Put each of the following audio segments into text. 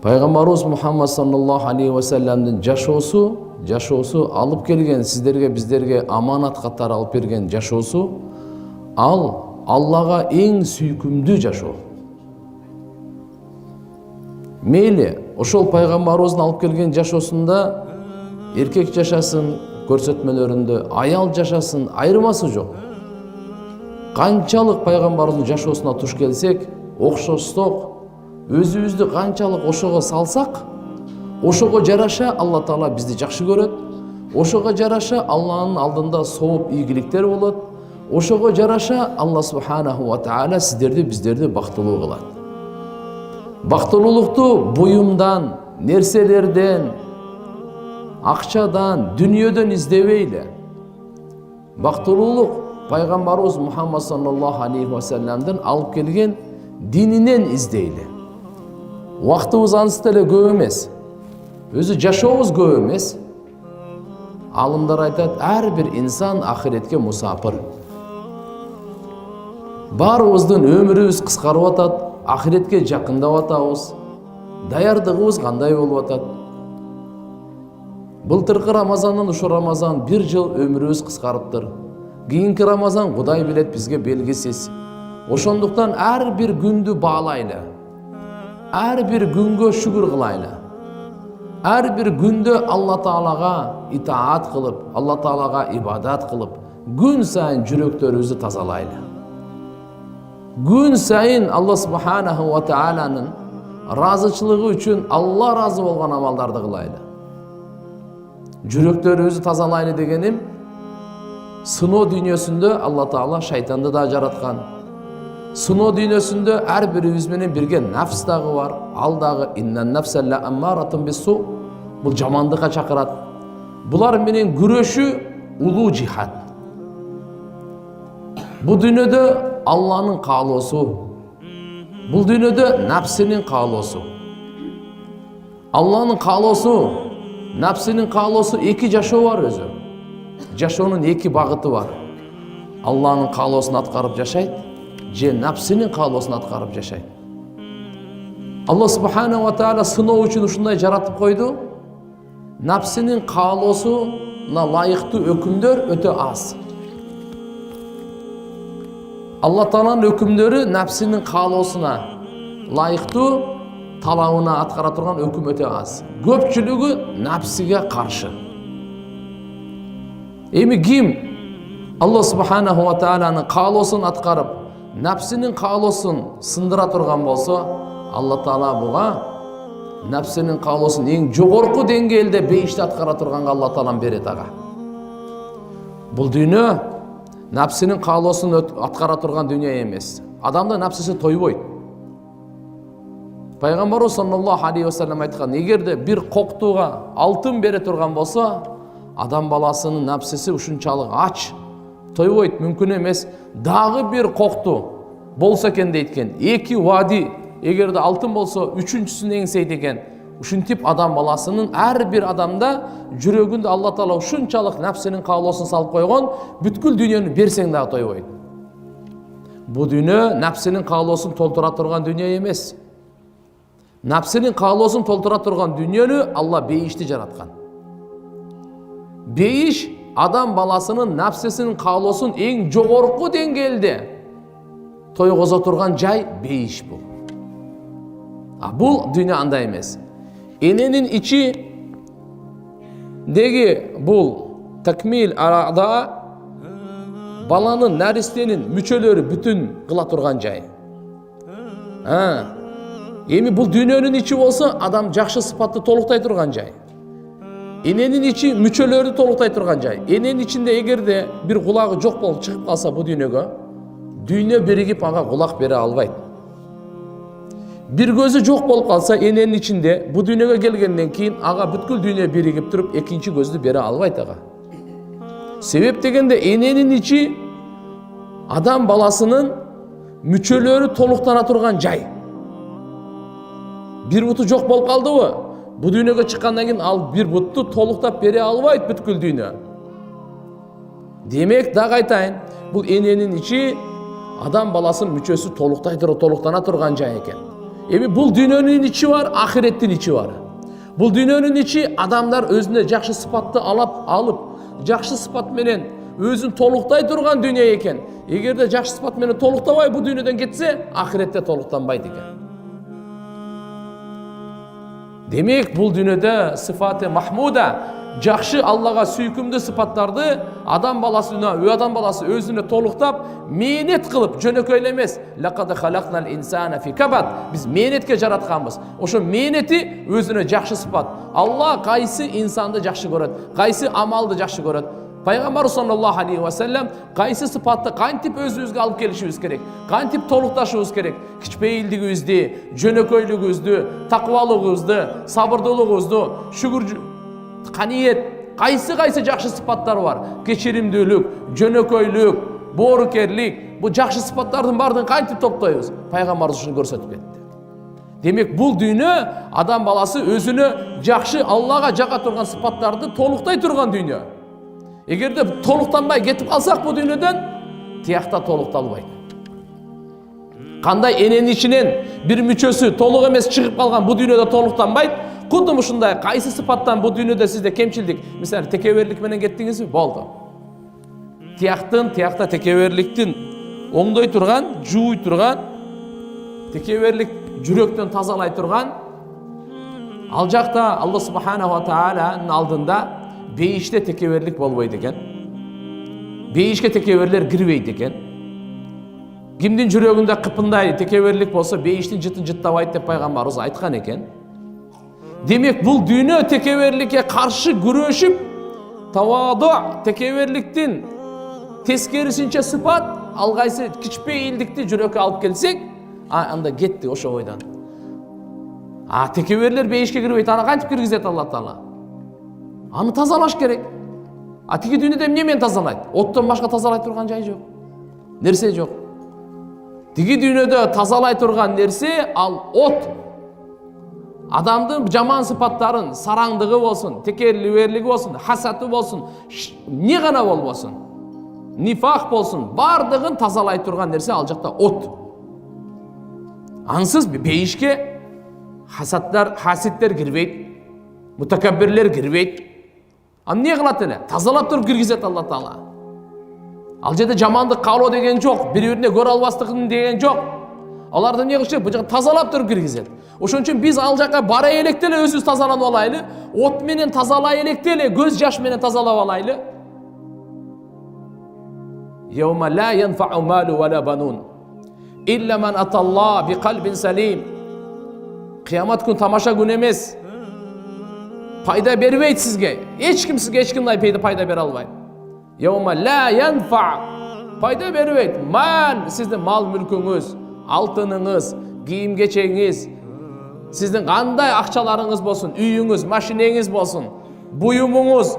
Пайгамбарыбыз Мухаммад саллаллаху алейхи ва салламдын жашоосу алып келген сиздерге биздерге аманат катары алып берген жашоосу ал Аллага эң сүйкүмдүү жашоо. Мейли ошол пайгамбарыбыздын алып келген жашоосунда эркек жашасын көрсөтмөлөрүндө, аял жашасын айырмасы жок. Канчалык пайгамбарыбыздын жашоосуна туш келсек, окшоштук, өзүбүздү канчалык ошого салсак, ошого жараша Алла Таала бизди жакшы көрөт, ошого жараша Алланын алдында сооп ийгиликтер болот, ошого жараша Алла субханаху ва таала сиздерди биздерди бактылуу кылат. Бактылуулукту буюмдан, нерселерден, акчадан, дүнүйөдөн издебейли. Бактылуулук пайгамбарыбыз Мухаммад саллаллаху алейхи ва салламдын алып келген дининен издейли. Вактыбыз анысы деле көп эмес. Өзү жашообуз көп эмес. Алымдар айтат, ар бир инсан ахиретке мусапыр. Баарыбыздын өмүрүбүз кыскарып атат, ахиретке жакындап атабыз. Даярдыгыбыз кандай болуп атат? Былтыркы Рамазандан ушу Рамазан бир жыл өмүрүбүз кыскарыптыр. Кийинки Рамазан Кудай билет бизге белгисиз. Ошондуктан ар бир күндү баалайлы. Ар бир күнгө шүгүр кылайлы. Ар бир күндө Алла Таалага итаат кылып, Алла Таалага ибадат кылып, күн сайын жүрөктөрүбүздү тазалайлы. Күн сайын Алла субханаху ва тааланын разычылыгы үчүн Алла разы болгон амалдарды кылайлы. Жүрөктөрүбүздү тазалайлы дегеним, сыноо дүйнөсүндө Алла Таала шайтанды да жараткан. Сыноо дүйнөсүндө ар бирибиз менен бирге нафс дагы бар. Ал дагы иннан нафсалла аммаратун бису. Бул жамандыкка чакырат. Булар менен күрөшүү улуу жихад. Бул дүйнөдө Алланын каалоосу. Бул дүйнөдө нафсинин каалоосу. Алланын каалоосу, нафсинин каалоосу эки жашоо бар өзү. Жашоонун эки багыты бар. Алланын каалоосун аткарып жашайт, же нафсинин каалоосун аткарып жашайт. Алла субханаху ва таала сыноо үчүн ушундай жаратып койду. Нафсинин каалоосуна лайыктуу өкүмдөр өтө аз. Алла Тааланын өкүмдөрү нафсинин каалоосуна лайыктуу талабына аткара турган өкүм өтө аз. Көпчүлүгү нафсиге каршы. Эми ким Алла субханаху ва тааланын каалоосун аткарып, нафсинин каалоосун сындыра турган болсо, Алла Таала буга нафсинин каалоосун эң жогорку деңгээлде бейишти аткара турганга Алла Таалам берет ага. Бул дүйнө нафсинин каалоосун аткара турган дүйнө эмес. Адамда нафсиси тойбойт. Пайгамбарыбыз саллаллаху алейхи ва саллям айткан, эгерде бир коктууга алтын бере турган болсо, адам баласынын нафсиси ушунчалык ач, тойбойт, мүмкүн эмес. Дагы бир кокту болсо экен дейт. Эки вади эгерде алтын болсо, үчүнчүсүн эңсейт экен. Ушинтип адам баласынын ар бир адамда жүрөгүндө Алла Таала ушунчалык нафсинин каалоосун салып койгон, бүткүл дүйнөнү берсең дагы тойбойт. Бу дүйнө нафсинин каалоосун толтура турган дүйнө эмес. Нафсинин каалоосун толтура турган дүйнөнү Алла бейишти жараткан. Бейиш адам баласынын нафсисинин каалоосун эң жогорку деңгээлде тойгозо турган жай бейиш бул. Бул дүйнө андай эмес. Эненин ичи деги бул такмил арада баланын наристенин мүчөлөрү бүтүн кыла турган жай. Эми бул дүйнөнүн ичи болсо, адам жакшы сыпатты толуктай турган жай. Эненин ичи мүчөлөрү толуктай турган жай. Эненин ичинде эгерде бир кулагы жок болуп чыгып калса бу дүйнөгө, дүйнө биригип ага кулак бере албайт. Бир көзү жок болуп калса эненин ичинде, бу дүйнөгө келгенден кийин ага бүткүл дүйнө биригип туруп экинчи көздү бере албайт ага. Себеп дегенде эненин ичи адам баласынын мүчөлөрү толуктана турган жай. Бир буту жок болуп калдыбы? Бу дүйнөгө чыккандан кийин ал бир бутту толуктап бере албайт бүткүл дүйнө. Демек дагы айтайын, бул эненин ичи адам баласынын мүчөсү толуктана турган жай экен. Эми бул дүйнөнүн ичи бар, ахиреттин ичи бар. Бул дүйнөнүн ичи адамдар өзүнө жакшы сыпатты алып, жакшы сыпат менен өзүн толуктай турган дүйнө экен. Эгерде жакшы сыпат менен толуктабай бул дүйнөдөн кетсе, ахиретте толуктанбайт экен. Демек, бул дүйнөдө сыфаты махмуда, жакшы Аллага сүйкүмдүү сыпаттарды адам баласы өзүнө толуктап, мээнет кылып, жөнөкөй эмес. Лакад халакнал инсана фи кабад. Биз мээнетке жаратканбыз. Ошо мээнети өзүнө жакшы сыпат. Алла кайсы инсанды жакшы көрөт, кайсы амалды жакшы көрөт. Пайгамбар саллаллаху алейхи ва саллям кайсы сыпатты кантип өзүбүзгө алып келишибиз керек, кантип толукташыбыз керек, кичпейилдигибизди, жөнөкөйлүгүбүздү, такыбалыгыбызды, сабырдуулугубузду, каниет, кайсы жакшы сыпаттар бар. Кечиримдүүлүк, жөнөкөйлүк, боорукерлик, бул жакшы сыпаттардын баардыгын кантип топтойбуз? Пайгамбарыбыз ушуну көрсөтүп кетти. Демек, бул дүйнө адам баласы өзүнө жакшы Аллага жака турган сыпаттарды толуктай турган дүйнө. Эгерде толуктанбай кетип калсак бул дүйнөдөн, тиякта толукталбайт. Кандай эненин ичинен бир мүчөсү толук эмес чыгып калган бул дүйнөдө толуктанбайт, кудум ушундай кайсы сыпаттан бул дүйнөдө сизде кемчилдик, мисалы текеберлик менен кеттиңизби, болду. Тиякта текеберликтин оңдой турган, жууй турган, текеберлик жүрөктөн тазалай турган, ал жакта Алла субханаху ва тааlanын алдында бейиште текеберлик болбойт экен. Бейишке текеберлер кирбейт экен. Кимдин жүрөгүндө кыпындай текеберлик болсо, бейиштин жытын жыттабайт деп пайгамбарыбыз айткан экен. Демек, бул дүйнө текеберликке каршы күрөшүп, таваду текеберликтин тескерисинче сыпат, ал кайсы кичпейилдикти жүрөккө алып келсек, анда кетти ошо ойдан. Текеберлер бейишке кирбейт, аны кантип киргизет Алла Таала? Аны тазалаш керек. Тиги дүйнөдө эмне менен тазалайт? Оттон башка тазалай турган жай жок. Нерсе жок. Тиги дүйнөдө тазалай турган нерсе ал от. Адамдын жаман сыпаттарын, сараңдыгы болсун, текеберлиги болсун, хасаты болсун, не гана болбосун, нифак болсун, бардыгын тазалай турган нерсе ал жакта от. Ансыз бейишке хаситтер кирбейт, мутакаббирлер кирбейт. Не кылат эле? Тазалап туруп киргизет Алла Таала. Ал жерде жамандык каалоо деген жок, бири-бирине көрө албастыгын деген жок. Аларды эмне кылыш керек? Бул жака тазалап туруп киргизет. Ошон үчүн биз ал жака бара электе эле өзүбүз тазаланып алайлы, от менен тазалай электе эле көз жаш менен тазалап алайлы. Yawma la yanfa'u malu wa la banun illa man atallah bi qalbin salim. Кыямат күн тамаша күн эмес. Пайда бербейт сизге. Эч ким сизге эч кандай пайда бере албайт. Yawma la yanfa. Пайда бербейт. Мал, сиздин мал мүлкүңүз, алтыныңыз, кийим кечегиңиз, сиздин кандай акчаларыңыз болсун, үйүңүз, машинеңиз болсун, буюмуңуз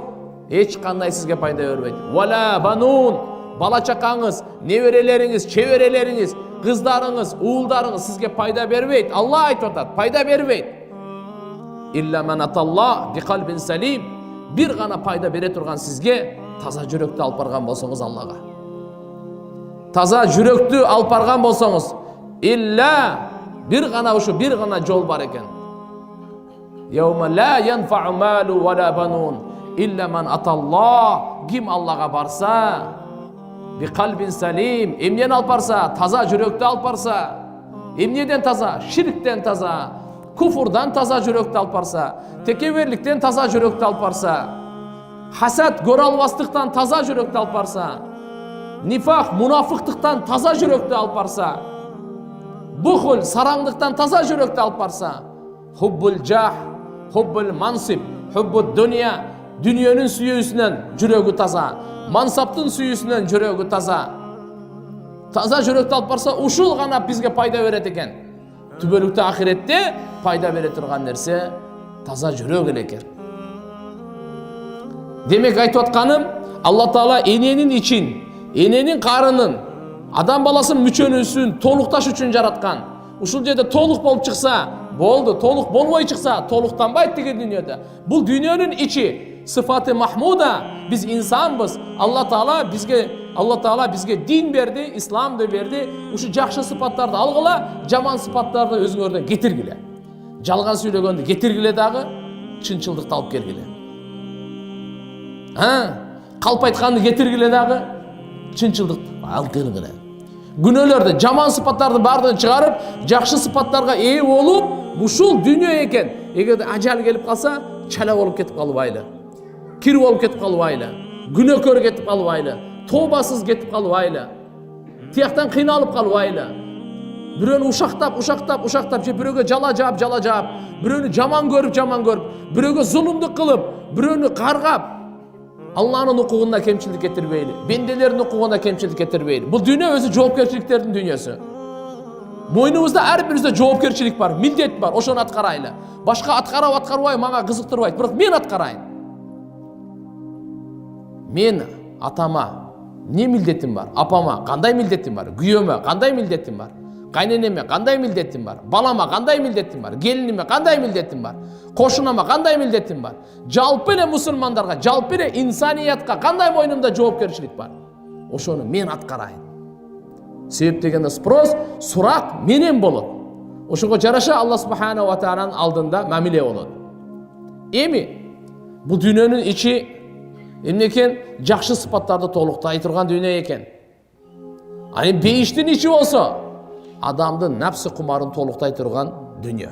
эч кандай сизге пайда бербейт. Wala banun. Бала чакаңыз, неберелериңиз, чеберелериңиз, кыздарыңыз, уулдарыңыз сизге пайда бербейт. Алла айтып атат, пайда бербейт. Илля ман аталла би калбин салим. Бир гана пайда бере турган сизге таза жүрөктү алып барган болсоңуз Аллага. Таза жүрөктү алып барган болсоңуз, илля бир гана ушу бир гана жол бар экен. Yawma la yanfa'u malu wa la banun illa man atallah. Ким Аллага барса, би калбин салим, эмнени алып барса, таза жүрөктү алып барса, эмнеден таза? Ширктен таза, куфурдан таза жүрөктү алып барса, текеберликтен таза жүрөктү алып барса, хасад көрө албастыктан таза жүрөктү алып барса, нифак, мунафыктыктан таза жүрөктү алып барса, бухул, сараңдыктан таза жүрөктү алып барса, хуббул жах, хуббул мансиб, хуббул дуния, дүниенин сүйүүсүнөн жүрөгү таза, мансаптын сүйүүсүнөн жүрөгү таза. Таза жүрөктү алып барса, ушул гана бизге пайда берет экен. Түбөлүктө ахиретте пайда бере турган нерсе таза жүрөк эле экен. Демек айтып атканым, Алла Таала эненин ичин, эненин карынын, адам баласынын мүчөнүсүн толукташ үчүн жараткан. Ушул жерде толук болуп чыкса, болду, толук болбой чыкса, толуктанбайт деген дүйнөдө. Бул дүйнөнүн ичи сыфаты махмуда, биз инсанбыз. Алла Таала бизге Алла Таала бизге дин берди, исламды берди. Ушу жакшы сыпаттарды алгыла, жаман сыпаттарды өзүңөрдөн кетиргиле. Жалган сүйлөгөндү кетиргиле дагы, чынчылдыкты алып келгиле. Калп айтканды кетиргиле дагы, чынчылдыкты алып келгиле. Күнөөлөрдү, жаман сыпаттарды бардыгын чыгарып, жакшы сыпаттарга ээ болуп, ушул дүйнө экен. Эгерде ажал келип калса, чала болуп кетип калбайлы. Кир болуп кетип калбайлы. Күнөөкөр кетип калбайлы. Тообасыз кетип калбайлы. Тияктан кыйналып калбайлы. Бирөөнү ушактап, же бирөөгө жала жаап, бирөөнү жаман көрүп, бирөөгө зулумдук кылып, бирөөнү каргап, Алланын укугуна кемчилик кетирбейли, бенделердин укугуна кемчилик кетирбейли. Бул дүйнө өзү жоопкерчиликтердин дүйнөсү. Мойнубузда ар бирибизде жоопкерчилик бар, милдет бар, ошону аткарайлы. Башка аткарбай, мага кызыктырбайт, бирок мен аткарайын. Мен атама не милдетим бар? Апама кандай милдетим бар? Күйөөмө кандай милдетим бар? Кайненеме кандай милдетим бар? Балама кандай милдетим бар? Келиниме кандай милдетим бар? Кошунама кандай милдетим бар? Жалпы эле мусулмандарга, жалпы эле инсаниятка кандай мойнумда жоопкерчилик бар? Ошону мен аткарайын. Себеп дегенде сурак менен болот. Ошого жараша Алла субханаху ва тааlanın алдында мамиле болот. Эми бул дүйнөнүн ичи эмнекен? Жакшы сыпаттарды толуктай турган дүйнө экен. Аны бейиштин ичи болсо, адамдын напсы кумарын толуктай турган дүйнө.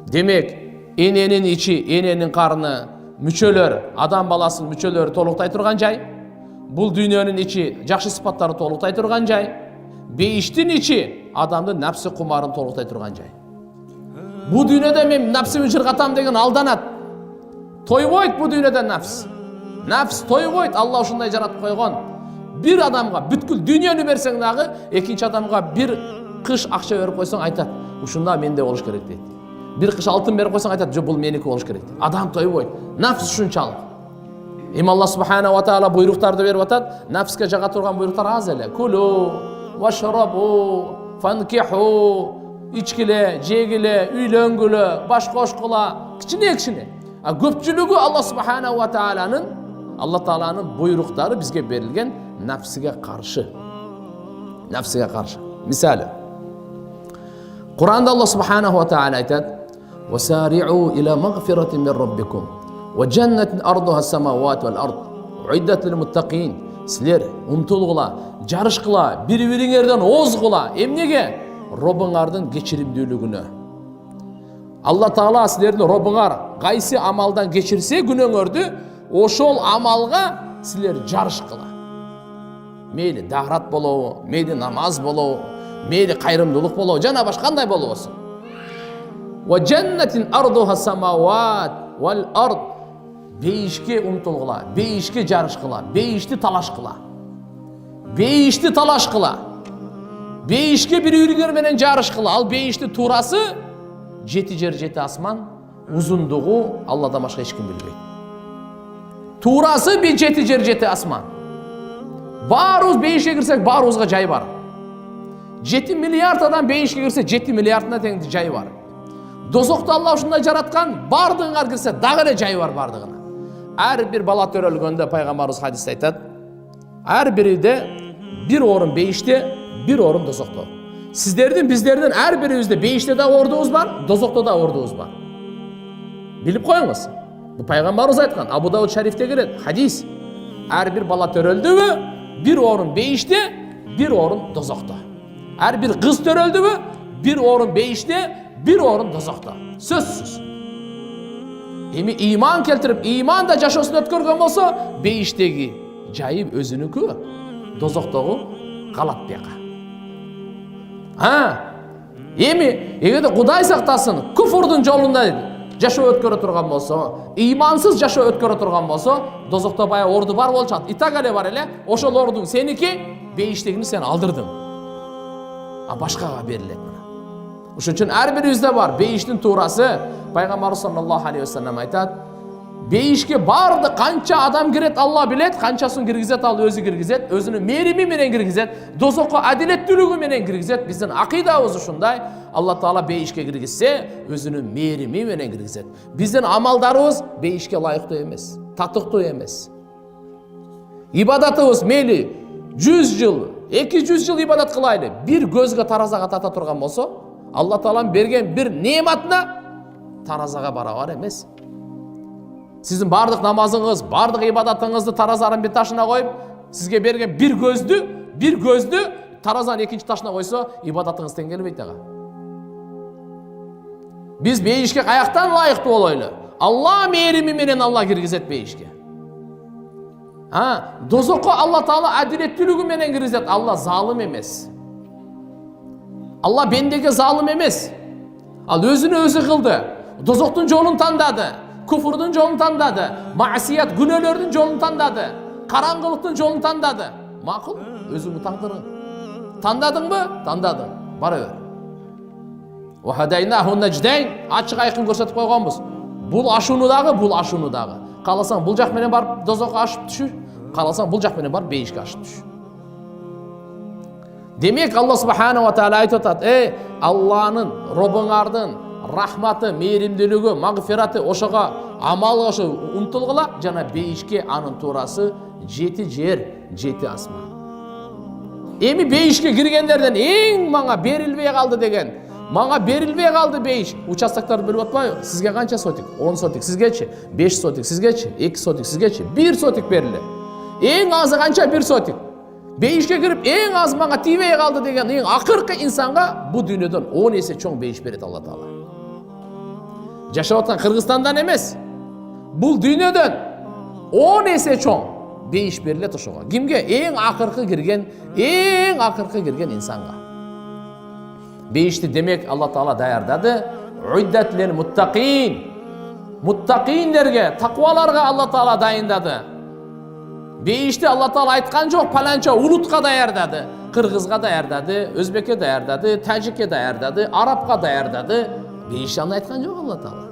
Демек, эненин ичи, эненин карны, мүчөлөр, адам баласынын мүчөлөрү толуктай турган жай. Бул дүйнөнүн ичи жакшы сыпаттары толуктай турган жай. Бейиштин ичи адамдын напсы кумарын толуктай турган жай. Бул дүйнөдө мен напсымды жыргатам деген алданат. Тойбойт бул дүйнөдө нафс. Нафс тойбойт, Алла ушундай жаратып койгон. Bir адамга бүткүл дүйнөнү берсең дагы, экинчи адамга bir кыш акча берип койсоң айтат, ушунда менде болуш керек дейт. Bir кыш алтын берип койсоң айтат, жок бул меники болуш керек дейт. Адам тойбойт. Нафс ушунчалык. Эми Алла субханаху ва таала буйруктарды берип атат, нафске жага турган буйруктар аз эле. Кулу вашрабу фанкиху, ичкиле, жегиле, үйлөнгүлө, баш кошкула, кичине. А көпчүлүгү Алла субханаху ва тааланын буйруктары бизге берилген nafsiga qarshi. Misali, Qur'onda Alloh subhanahu va taala aytadi: "Wasari'u ila maghfiratin min robbikum wa jannatin arduha as-samawati wal ard, uiddat lil muttaqin." Sizlar umtulgula, jarышкыла, бири-бириңерден озгула. Эмнеге? Робуңардын кечиримдүүлүгүнө. Алла Таала силердин Робуңар кайсы амалдан кечирсе күнөөңөрдү, ошол амалга силер жарышкыла. Мейли даграт болобу, мейли намаз болобу, мейли кайрымдуулук болобу, жана башка кандай болобусун. Ва жаннатин ардуха самават вал ард. Бейишке умтулгула, бейишке жарышкыла, бейишти талашкыла. Бейишке бири-бириңер менен жарышкыла. Ал бейишти туурасы 7 жер 7 асман, узундугу Алладан башка эч ким билбейт. Туурасы 7 жер 7 асман. Баарыбыз бейишке кирсек, баарыбызга жай бар. 7 миллиард адам бейишке кирсе, 7 миллиардына тең жай бар. Дозокто Алла ушундай жараткан, бардыгыңар кирсе, дагы эле жай бар бардыгына. Ар бир бала төрөлгөндө пайгамбарыбыз хадисте айтат: ар бириде бир орун бейиште, бир орун дозокто. Биздердин ар бирибизде бейиште да ордубуз бар, дозокто да ордубуз бар. Билип коюңуз. Бу пайгамбарыбыз айткан, Абу Дауд шарифте келет хадис. Ар бир бала төрөлдүбү, бир орун бейиште, бир орун дозокто. Ар бир кыз төрөлдүбү, бир орун бейиште, bir orun dozokto. Сөзсүз. Эми иман келтирип, иманда жашоосун өткөргөн болсо, бейиштеги жайып өзүнүкү, дозоктогу калат бияка. Эми эгерде Кудай сактасын, күфүрдүн жолунда жашоо өткөрө турган болсо, имансыз жашоо өткөрө турган болсо, дозокто бая орду бар болчат. Итак эле бар эле, ошол ордуң сеники, бейиштегини сен алдырдың. А башкага берилет. Ошон үчүн ар бирибизде бар бейиштин туурасы. Пайгамбарыбыз саллаллаху алейхи ва саллям айтат: бейишке барды канча адам кирет Алла билет, канчасын киргизет ал өзү киргизет, өзүнүн мерими менен киргизет, дозокко адилеттүүлүгү менен киргизет. Биздин акыйдабыз ушундай. Алла Таала бейишке киргизсе, өзүнүн мерими менен киргизет. Биздин амалдарыбыз бейишке ылайыктуу эмес, татыктуу эмес. ибадатыбыз мейли 100 жыл, 200 жыл ибадат кылайлы, бир көзгө таразага тата турган болсо, Алла Тааланын берген бир неmatына таразага барабар эмес. Сиздин бардык намазыңыз, бардык ибадатыңызды таразанын бир ташына коюп, сизге берген бир көздү таразанын экинчи ташына койсо, ибадатыңыз тең келбейт ага. Биз бейишке каяктан ылайыктуу болойлу? Алла мээрими менен Алла киргизет бейишке. Дозокко Алла Таала адилеттүүлүгү менен киргизет. Алла залым эмес. Алла бендеге залым эмес. Ал өзүнө өзү кылды. Дозоктун жолун тандады. Куфурдун жолун тандады. Маасият, күнөөлөрдүн жолун тандады. Караңгылыктын жолун тандады. Макул, өзүңдүн тагдырың. Тандадыңбы? Тандадың. Бара бер. Ва хадайнаху надждайн, ачык айкын көрсөтүп койгонбуз. Бул ашууну дагы. Кааласаң бул жак менен барып дозокко ашып түшүр. Кааласаң бул жак менен барып бейишке ашып түшүр. Демек Алла субхана ва таала айтып атат: Алланын, Робуңардын рахматы, мээримдүүлүгү, магфираты ошого амал ошо умтулгула, жана бейишке анын туурасы 7 жер, 7 асман. Эми бейишке киргендерден эң мага берилбей калды деген, мага берилбей калды бейиш. Участоктарды билип атпайбы? Сизге канча сотик? 10 сотик сизгечи, 5 сотик сизгечи, 2 сотик сизгечи, 1 сотик берилди. Эң азы канча 1 сотик? Бейишке кирип эң аз мага тийбей калды деген эң акыркы инсанга бу дүйнөдөн 10 эсе чоң бейиш берет Алла Таала. Жашап аткан Кыргызстандан эмес, бул дүйнөдөн 10 эсе чоң бейиш берилет ошого. Кимге? Эң акыркы кирген инсанга. Бейишти демек Алла Таала даярдады. Уиддат лил муттакин. Муттакиндерге, такваларга Алла Таала дайындады. Бейишти Алла Таала айткан жок, паланча улутка даярдады. Кыргызга даярдады, өзбекке даярдады, тажикке даярдады, арабка даярдады. Бейишти аны айткан жок Алла Таала.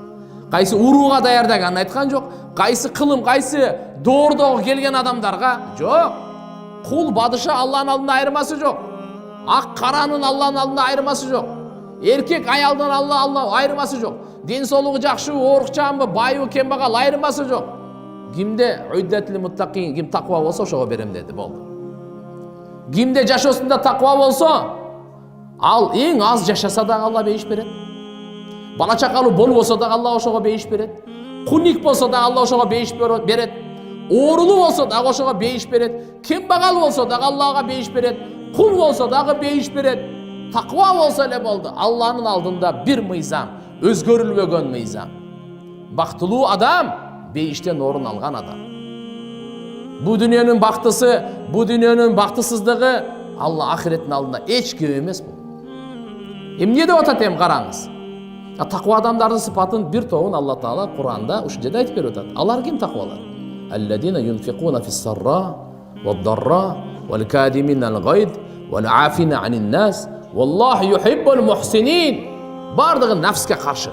Кайсы урууга даярдаганын айткан жок, кайсы кылым, кайсы доордогу келген адамдарга жок. Кул бадыша Алланын алдында айырмасы жок. Ак каранын Алланын алдында айырмасы жок. Эркек аялдын Алла айырмасы жок. Ден соолугу жакшыбы, оорукчанбы, байбы, кембагал айырмасы жок. Кимде уиддатил муттакин, ким таква болсо ошого берем деди, болду. Кимде жашоосунда таква болсо, ал эң аз жашаса да Алла бейиш берет. Бала чакалуу болбосо да Алла ошого бейиш берет. Куник болсо да Алла ошого бейиш берет. Оорулуу болсо да ошого бейиш берет. Кембагал болсо да Аллага бейиш берет. Кул болсо дагы бейиш берет. Таква болсо эле болду. Алланын алдында бир мыйзам, өзгөрүлбөгөн мыйзам. Бактылуу адам бейиштен орун алган адам. Бу дүйнөнүн бактысы, бу дүйнөнүн бактысыздыгы Алла ахиреттин алдында эч кеп эмес бул. Эмне деп атат эми караңыз. Таква адамдардын сыпатын бир тобун Алла Таала Куранда ушул жерде айтып берип атат. Алар ким таквалар? Алладина юнфикуна фис-сарра вад-дарра вал-кадимина ал-гайд вал-афина анин-нас валлаху юхиббул мухсинин. Бардыгы нафске каршы.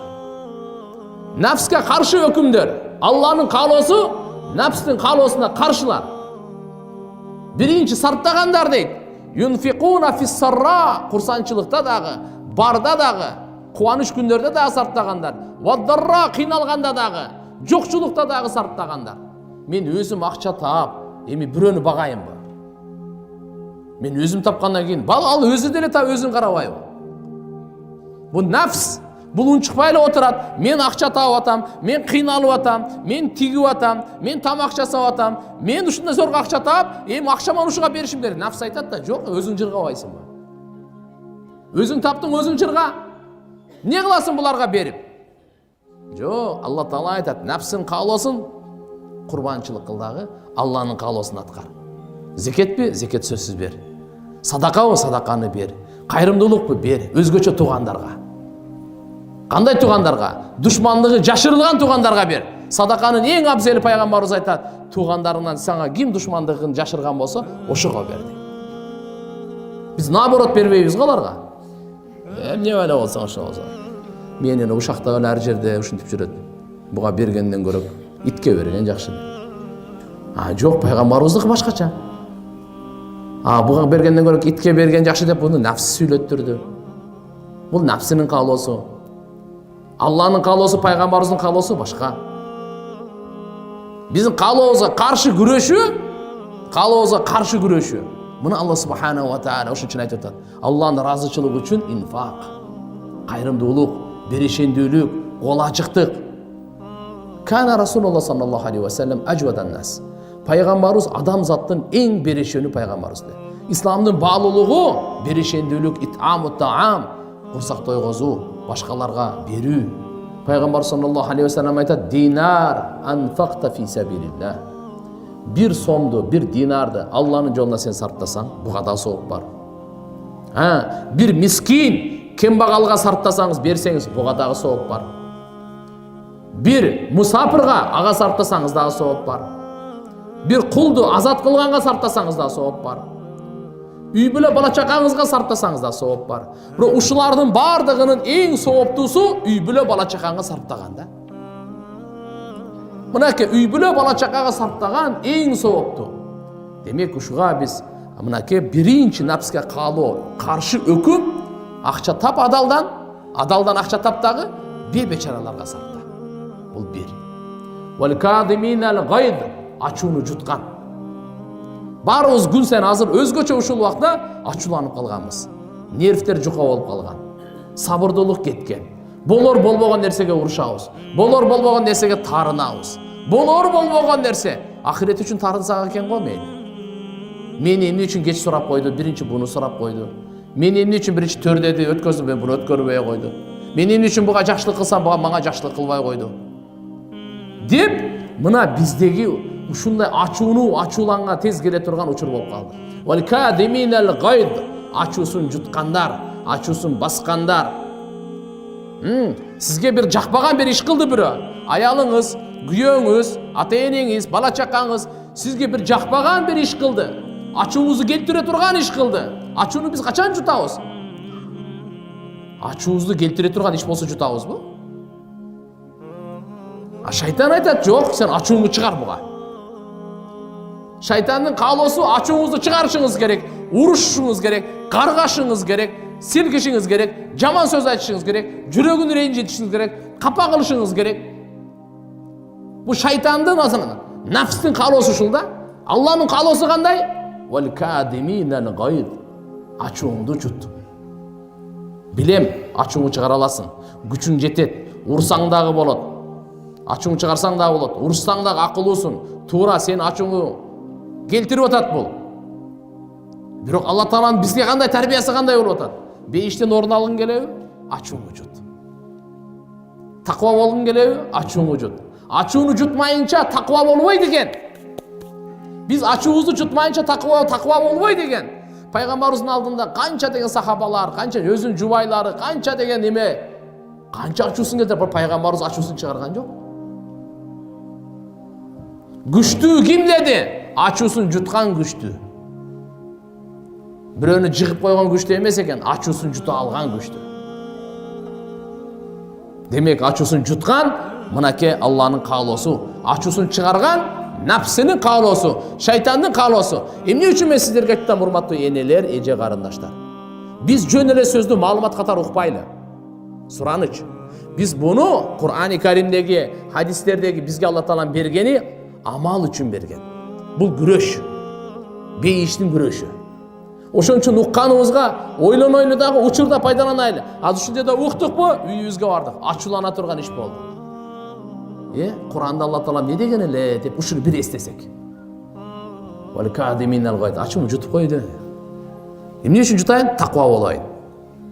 Нафске каршы өкүмдөр. Алланын каалоосу нафстын каалоосуна каршылар. Биринчи сарптагандар дейт. Юнфикуна фис-сарра, курсанчылыкта дагы, барда дагы, кубаныч күндөрдө дагы сарптагандар. Вад-дарра, кыйналганда дагы, жокчулукта дагы сарптагандар. Мен өзүм акча таап, эми бирөөнү багайынбы? Мен өзүм тапкандан кийин, ал өзү деле таап өзүн карабайбы? Бул нафс. Бул унчукпай эле отурат. Мен акча таап атам, мен кыйналып атам, мен тигип атам, мен тамак жасап атам, мен ушундай зорго акча таап, эми акчаман ушуга беришим керек. Нафс айтат да, жок, өзүң жыргабайсыңбы? Өзүң таптың, өзүң жырга. Не кыласың буларга берип? Жок, Алла Таала айтат, нафсың каалоосун курбанчылык кыл дагы, Алланын каалоосун аткар. Зекетпи? Зекет сөзсүз бер. Садакабы? Садаканы бер. Кайрымдуулукпу? Бер. Өзгөчө туугандарга. Кандай туугандарга? Душмандыгы жашырылган туугандарга бер. Садаканын эң абзели пайгамбарыбыз айтат, туугандарыңдан сага ким душмандыгын жашырган болсо, ошого бер. Биз наоборот бербейбиз го аларга. Эмне эле болсо ошо болсо. Менен ушакта эле ар жерде ушинтип жүрөт. Буга бергенден көрөп итке берген жакшы. Жок, пайгамбарыбыздыкы башкача. Буга бергенден көрөп итке берген жакшы деп буну нафс сүйлөттүрдү. Бул нафсинин каалоосу. Алланын каалоосу, пайгамбарыбыздын каалоосу башка. Биздин каалообузга каршы күрөшүү каалообузга каршы күрөшүү. Мына Алла субханаху ва тааля ошон үчүн айтып атат. Алланын ыраазычылыгы үчүн инфак, кайрымдуулук, берешендүүлүк, кол ачыктык. Кана Расулуллах саллаллаху алейхи ва саллям ажвадан нас. Пайгамбарыбыз адамзаттын эң берешени пайгамбарыбыз. Исламдын баалуулугу берешендүүлүк, ит'аму таам, курсак тойгозуу, башкаларга берүү. Пайгамбар саллаллаху алейхи ва саллям айтат: "Динар анфакта фи сабилилlah." Bir сомду, bir динарды Алланын жолуна сен сарптасаң, буга да сооп бар. Bir мискин, кембагалга сарптасаңыз, берсеңиз, буга дагы сооп бар. Bir мусапирга ага сарптасаңыз дагы сооп бар. Bir кулду азат кылганга сарптасаңыз дагы сооп бар. Үй бүлө бала чакаңызга сарптасаңыз да сооп бар. Бирок ушулардын бардыгынын эң сооптуусу үй бүлө бала чакаңа сарптаган да. Мынакей үй бүлө бала чакага сарптаган эң сооптуу. Демек ушуга биз мынакей биринчи напске каалоо каршы өкүм, акча тап адалдан акча тап дагы бечараларга сарпта. Бул бир. Вал кадиминал гайд, ачууну жуткан. Барыбыз күн сайын азыр өзгөчө ушул убакта ачууланып калганбыз. Нервтер жука болуп калган. Сабырдуулук кеткен. Болор болбогон нерсеге урушабыз. Болор болбогон нерсеге тарынабыз. Болор болбогон нерсе ахирет үчүн тарынсак экен го мени. Мени эмне үчүн кеч сурап койду, биринчи буну сурап койду. Мени эмне үчүн биринчи төрдеди, өткөздү, мен буну өткөрбөй койду. Мен эмне үчүн буга жакшылык кылсам, буга мага жакшылык кылбай койду. Деп, мына биздеги ушундай ачууланга тез келе турган учур болуп калды. Вал кадиминал гайд, ачуусун жуткандар, ачуусун баскандар. Сизге бир жакпаган бир иш кылды бирөө. Аялыңыз, күйөөңүз, ата-энеңиз, бала чакаңыз сизге бир жакпаган бир иш кылды. Ачууңузду келтире турган иш кылды. Ачууну биз качан жутабыз? Ачуубузду келтире турган иш болсо жутабызбы? Шайтан айтат: "Жок, сен ачууңду чыгар буга." Шайтандын каалоосу ачууңузду чыгарышыңыз керек, урушушуңуз керек, каргашыңыз керек, силкишиңиз керек, жаман сөз айтышыңыз керек, жүрөгүн ренжитишиңиз керек, капа кылышыңыз керек. Бу шайтандын азынан, нафстын каалоосу ушул да. Алланын каалоосу кандай? Вал кадиминал гайд. Ачууңду жут. Билем, ачууңду чыгара аласың. Күчүң жетет. Урсаң дагы болот. Ачууңду чыгарсаң дагы болот. Урушсаң дагы акылуусун. Туура сен ачууңду келтирип атат бул. Бирок Алла Тааланын бизге кандай тарбиясы кандай болуп атат? Бейиштен орун алгың келеби? Ачууңду жут. Таква болгуң келеби? Ачууңду жут. Ачууну жутмайынча таква болбойт экен. Биз ачуубузду жутмайынча таква болбойт экен. Пайгамбарыбыздын алдында канча деген сахабалар, канча өзүнүн жубайлары, канча деген неме, канча ачуусун келтирип, пайгамбарыбыз ачуусун чыгарган жок. Күчтүү ким деди? Ачуусун жуткан күчтүү. Бирөөнү жыгып койгон күчтүү эмес экен, ачуусун жута алган күчтүү. Демек ачуусун жуткан мынакей Алланын каалоосу, ачуусун чыгарган нафсинин каалоосу, шайтандын каалоосу. Эмне үчүн мен сиздерге айттым, урматтуу энелер, эже карындаштар? Биз жөн эле сөздү маалымат катары укпайлы. Сураныч. Биз буну Кур'ани Каримдеги, хадистердеги бизге Алла Таалам бергени амал үчүн берген. Бул күрөш. Бейиштин күрөшү. Ошон үчүн укканыбызга ойлонойлу дагы учурда пайдаланайлы. Азыр ушул жерде уктукпу, үйүбүзгө бардык. Ачуулана турган иш болду. Кур'анда Алла Таалам не деген эле деп ушуну бир эстесек. Вал кадиминал гайд, ачууну жутуп койду. Эмне үчүн жутайын? Таква болайын.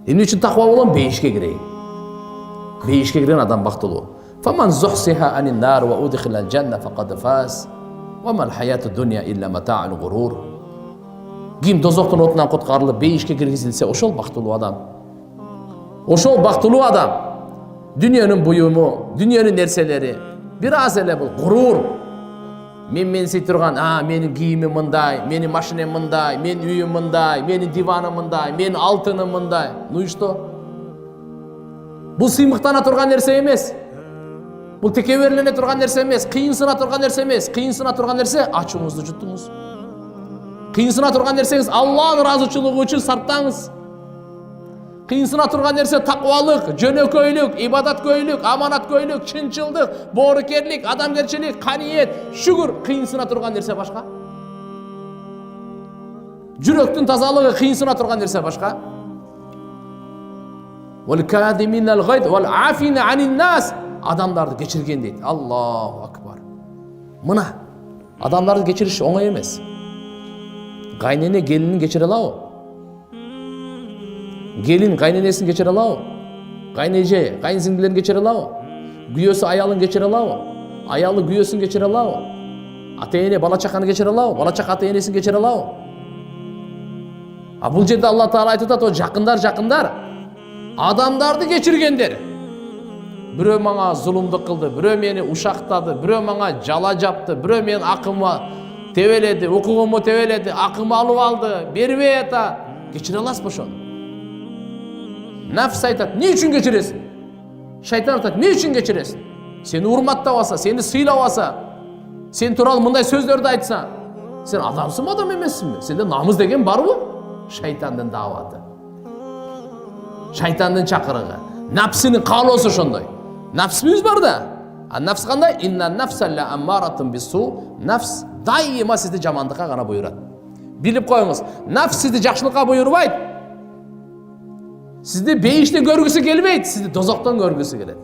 Эмне үчүн таква болом? Бейишке кирейин. Бейишке кирген адам бактылуу. Фаман зухсиха анин нар ва удхилал жанна фақад фаз. Ва мал хаяту дуnya илля мата'ул гурур. Ким дозоктун отунан куткарылып бейишке киргизилсе, ошол бактылуу адам. Ошол бактылуу адам. Дүйнөнүн буюму, дүйнөнүн нерселери бир аз эле бул гурур. Мен сый турган, менин кийимим мындай, менин машинем мындай, менин үйүм мындай, менин диваным мындай, менин алтыным мындай. Ну и что? Бул сыймыктана турган нерсе эмес. Бул текеберлене турган нерсе эмес, кыйынсына турган нерсе эмес. Кыйынсына турган нерсе ачууңузду жуттуңуз. Кыйынсына турган нерсеңиз Алланын ыраазычылыгы үчүн сарптаңыз. Кыйынсына турган нерсе таквалык, жөнөкөйлүк, ибадаткөйлүк, аманаткөйлүк, чынчылдык, боорукерлик, адамгерчилик, каниет, шүгүр. Кыйынсына турган нерсе башка. Жүрөктүн тазалыгы кыйынсына турган нерсе башка. Вал кадиминал гайд вал афина анин нас. Адамдарды кечирген дейт. Аллаху акбар. Мына адамдарды кечириш оңой эмес. Кайнене келинин кечире алабы? Келин кайненесин кечире алабы? Кайнеже кайнсиңдилерин кечире алабы? Күйөөсү аялын кечире алабы? Аялы күйөөсүн кечире алабы? Ата-эне бала чаканы кечире алабы? Бала чака ата-энесин кечире алабы? Бул жерде Алла Таала айтып атат, о жакындар, адамдарды кечиргендер. Бирөө мага зулумдук кылды, бирөө мени ушактады, бирөө мага жала жапты, бирөө менин акыма тебеледи, укугумду тебеледи, акымды алып алды, бербей ата. Кечире аласызбы ошону? Нафс айтат, эмне үчүн кечиресиң? Шайтан айтат, эмне үчүн кечиресиң? Сени урматтабаса, сени сыйлабаса, сен тууралуу мындай сөздөрдү айтса, сен адамсыңбы, адам эмессиңби? Сенде намыз деген барбы? Шайтандын даваты. Шайтандын чакырыгы. Нафсинин каалоосу ошондой. Нафсибиз бар да. А нафс кандай? Инна нафсалла аммаратун бису. Нафс дайыма сизди жамандыкка гана буйрат. Билип коюңуз. Нафс сизди жакшылыкка буйрубайт. Сизди бейиштен көргүсү келбейт, сизди дозоктон көргүсү келет.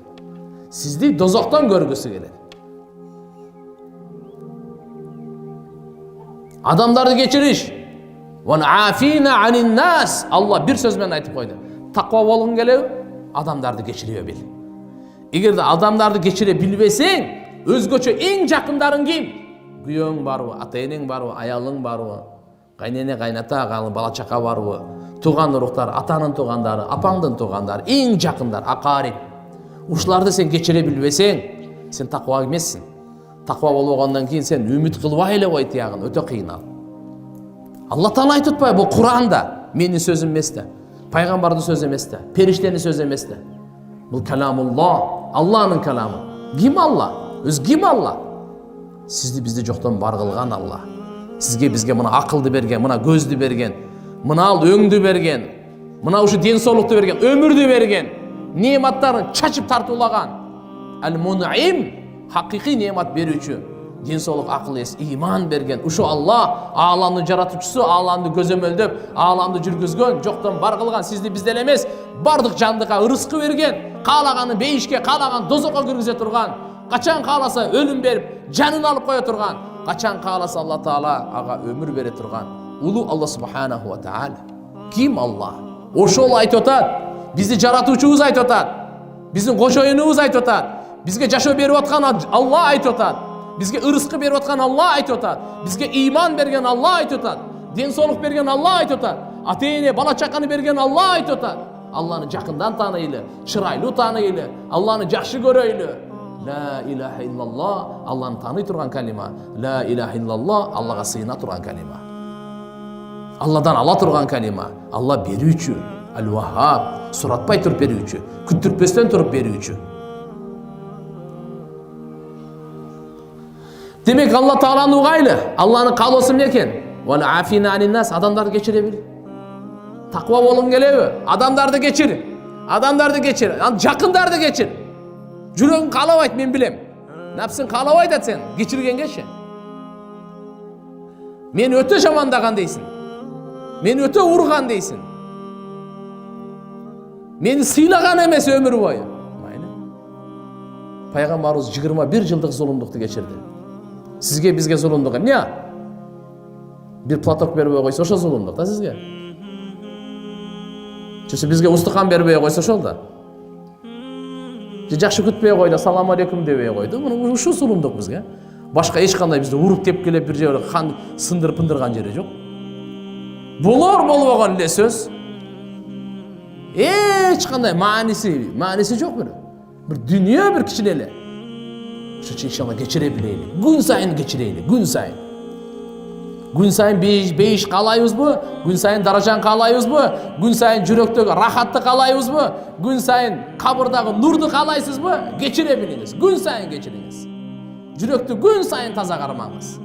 Сизди дозоктон көргүсү келет. Адамдарды кечириш. Ван афина анин нас. Алла бир сөз менен айтып койду. Таква болгуң келеби? Адамдарды кечире бил. Эгерде адамдарды кечире билбесең, өзгөчө эң жакындарың ким? Күйөөң барбы, ата-энең барбы, аялың барбы, кайнене, кайната, бала чака барбы, тууган уруктар, атанын туугандары, апаңдын туугандары, эң жакындар, акариб. Ушуларды сен кечире билбесең, сен таква эмессиң. Таква болгондон кийин сен үмүт кылбай эле кой тиягын, өтө кыйын ал. Алла Таала айтып атпайбы, бул Кур'анда менин сөзүм эмес да, пайгамбардын сөзү эмес да, периштенин сөзү эмес да. Бул каламулла, Алланын каламы. Ким Алла? Өз ким Алла? Сизди бизди жоктон бар кылган Алла. Сизге бизге мына акылды берген, мына көздү берген, мына ал өңдү берген, мына ушу ден соолукту берген, өмүрдү берген, неаматтарын чачып тартуулаган. Ал-Мун'им, хакыйкый неамат берүүчү. Ден соолук, акыл эс, иман берген. Ушу Алла ааламдын жаратуучусу, ааламды көзөмөлдөп, ааламды жүргүзгөн, жоктон бар кылган. Сизди бизде эле эмес, бардык жандыкка ырыскы берген, каалаганы бейишке, каалаган дозокко киргизе турган, качан кааласа өлүм берип, жанын алып кое турган, качан кааласа Алла Таала ага өмүр бере турган. Улуу Алла субханаху ва таала. Ким Алла? Ошол айтып атат. Бизди жаратуучубуз айтып атат. Биздин кожоюнубуз айтып атат. Бизге жашоо берип аткан Алла айтып атат. Бизге ырыскы берип аткан Алла айтып атат. Бизге иман берген Алла айтып атат. Ден соолук берген Алла айтып атат. Ата-эне, бала чаканы берген Алла айтып атат. Алланы жакындан тааныйлы, чырайлуу тааныйлы, Алланы жакшы көрөйлү. Ла илаха иллаллах, Алланы тааный турган калима. Ла илаха иллаллах, Аллага сыйына турган калима. Алладан ала турган калима. Алла берүүчү, Ал-Ваххаб, суратпай туруп берүүчү, күттүрпөстөн туруп берүүчү. Демек Алла Тааланы угайлы. Алланын каалоосу эмне экен? Вал афина анин нас, адамдарды кечире бил. Таква болгуң келеби? Адамдарды кечир. Адамдарды кечир. Жакындарды кечир. Жүрөгүң каалабайт, мен билем. Нафсың каалабайт да сен кечиргенгечи. Мен өтө жамандаган дейсиң. Мен өтө урган дейсиң. Мени сыйлаган эмес өмүр бою. Майли. Пайгамбарыбыз 21 жылдык зулумдукту кечирди. Сизге бизге зулумдук эмне? Бир платок бербей койсо ошо зулумдук да сизге. Чөсө бизге устукан бербей койсо ошол да. Жакшы күтпей койду, салам алейкум дебей койду. Муну ушу зулумдук бизге. Башка эч кандай бизди уруп тепкилеп бир жерге қан сындырып пындырган жери жок. Болор болбогон эле сөз. Эч кандай мааниси жок бир. Бир дүнүйө бир кичине эле. Ошо үчүн иншалла кечире билели. Күн сайын кечирели, күн сайын. Күн сайын бейиш каалайбызбы? Күн сайын даражан каалайбызбы? Күн сайын жүрөктөгү рахатты каалайбызбы? Күн сайын кабырдагы нурду каалайсызбы? Кечире билиңиз. Күн сайын кечириңиз. Жүрөктү күн сайын таза кармаңыз.